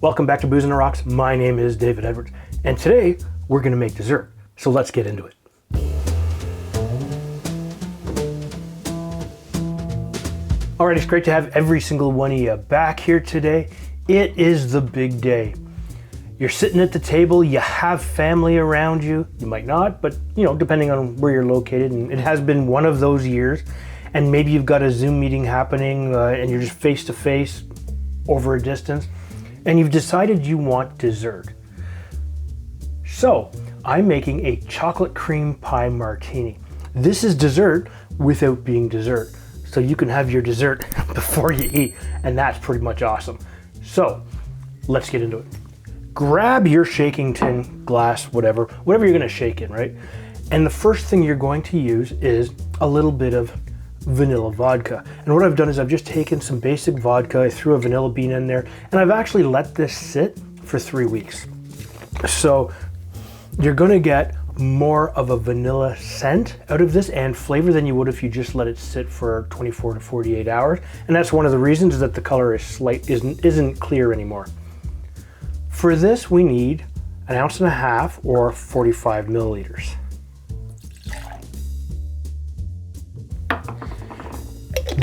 Welcome back to Booze and the Rocks. My name is David Edwards, and today we're going to make dessert. So let's get into it. Alright, it's great to have every single one of you back here today. It is the big day. You're sitting at the table, you have family around you. You might not, but depending on where you're located, and it has been one of those years. And maybe you've got a Zoom meeting happening and you're just face to face over a distance, and you've decided you want dessert. So I'm making a chocolate cream pie martini. This is dessert without being dessert. So you can have your dessert before you eat, and that's pretty much awesome. So let's get into it. Grab your shaking tin, glass, whatever you're gonna shake in, right? And the first thing you're going to use is a little bit of vanilla vodka. And what I've done is I've just taken some basic vodka, I threw a vanilla bean in there, and I've actually let this sit for 3 weeks. So you're gonna get more of a vanilla scent out of this and flavor than you would if you just let it sit for 24 to 48 hours. And that's one of the reasons that the color is isn't clear anymore. For this, we need 1.5 ounces or 45 milliliters.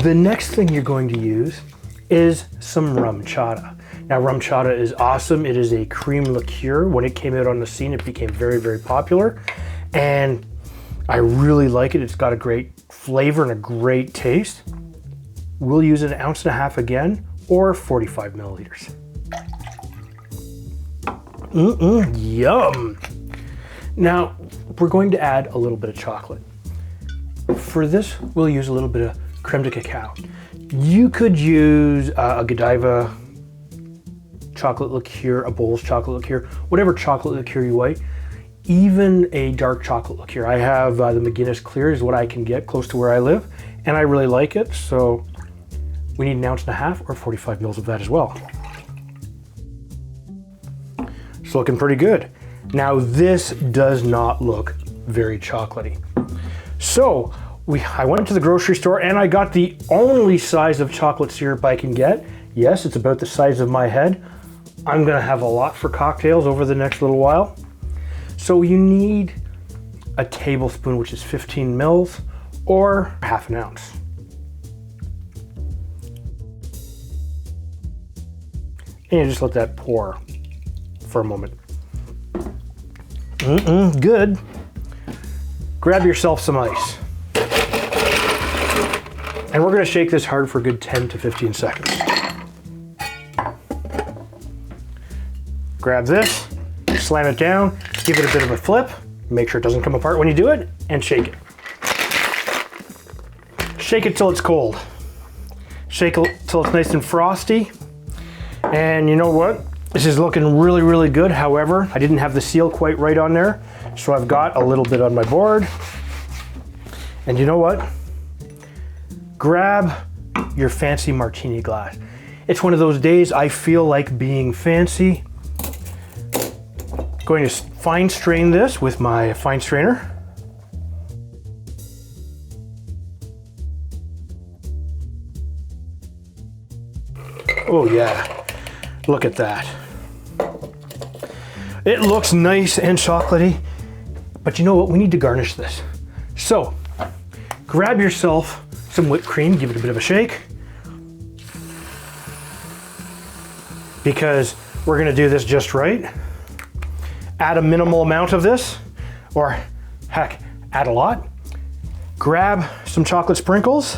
The next thing you're going to use is some RumChata. Now, RumChata is awesome. It is a cream liqueur. When it came out on the scene, it became very, very popular. And I really like it. It's got a great flavor and a great taste. We'll use 1.5 ounces again, or 45 milliliters. Yum. Now, we're going to add a little bit of chocolate. For this, we'll use a little bit of Creme de Cacao. You could use a Godiva chocolate liqueur, a Bowls chocolate liqueur, whatever chocolate liqueur you like, even a dark chocolate liqueur. I have the McGuinness Clear is what I can get close to where I live, and I really like it, so we need 1.5 ounces or 45 mils of that as well. It's looking pretty good. Now, this does not look very chocolatey. So I went to the grocery store and I got the only size of chocolate syrup I can get. Yes, it's about the size of my head. I'm gonna have a lot for cocktails over the next little while. So you need a tablespoon, which is 15 mils, or 1/2 ounce. And you just let that pour for a moment. Good. Grab yourself some ice. And we're gonna shake this hard for a good 10 to 15 seconds. Grab this, slam it down, give it a bit of a flip, make sure it doesn't come apart when you do it, and shake it. Shake it till it's cold. Shake it till it's nice and frosty. And you know what? This is looking really, really good. However, I didn't have the seal quite right on there, so I've got a little bit on my board. And you know what? Grab your fancy martini glass. It's one of those days I feel like being fancy. Going to fine strain this with my fine strainer. Oh yeah, look at that. It looks nice and chocolatey, but you know what? We need to garnish this. So grab yourself some whipped cream, give it a bit of a shake, because we're gonna do this just right. Add a minimal amount of this, or heck, add a lot. Grab some chocolate sprinkles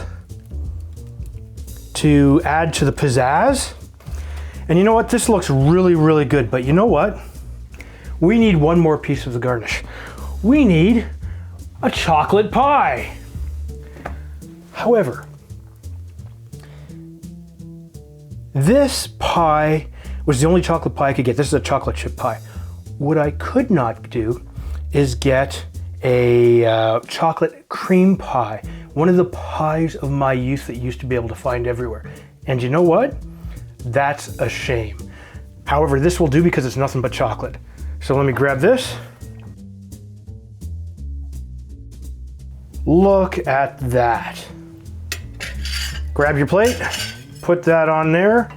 to add to the pizzazz. And you know what? This looks really, really good, but you know what? We need one more piece of the garnish. We need a chocolate pie. However, this pie was the only chocolate pie I could get. This is a chocolate chip pie. What I could not do is get a chocolate cream pie, one of the pies of my youth that you used to be able to find everywhere. And you know what? That's a shame. However, this will do because it's nothing but chocolate. So let me grab this. Look at that. Grab your plate, put that on there.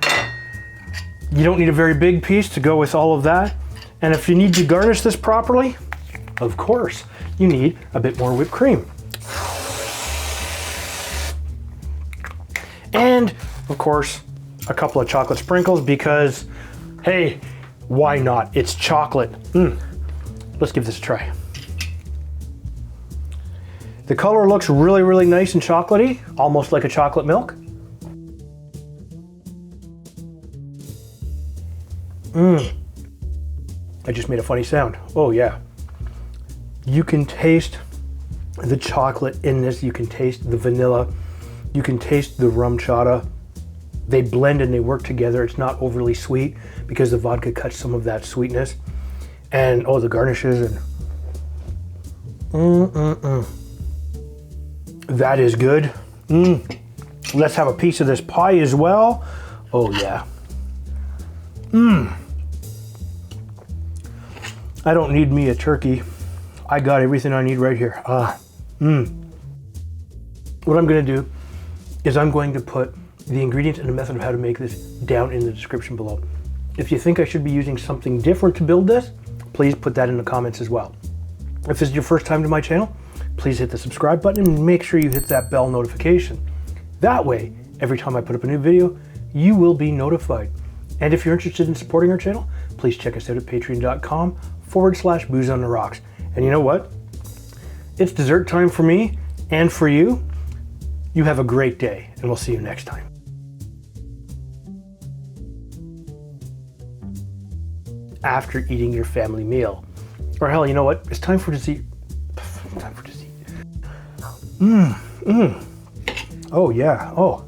You don't need a very big piece to go with all of that. And if you need to garnish this properly, of course, you need a bit more whipped cream. And of course, a couple of chocolate sprinkles because, hey, why not? It's chocolate. Let's give this a try. The color looks really, really nice and chocolatey, almost like a chocolate milk. I just made a funny sound. Oh yeah. You can taste the chocolate in this. You can taste the vanilla. You can taste the RumChata. They blend and they work together. It's not overly sweet because the vodka cuts some of that sweetness. And oh, the garnishes and that is good. Let's have a piece of this pie as well. Oh yeah. I don't need me a turkey. I got everything I need right here. What I'm gonna do is I'm going to put the ingredients and the method of how to make this down in the description below. If you think I should be using something different to build this, please put that in the comments as well. If this is your first time to my channel, please hit the subscribe button and make sure you hit that bell notification. That way, every time I put up a new video, you will be notified. And if you're interested in supporting our channel, please check us out at patreon.com/booze on the rocks. And you know what? It's dessert time for me and for you. You have a great day, and we'll see you next time. After eating your family meal. Or hell, you know what? It's time for dessert. Time for dessert. Oh yeah, oh.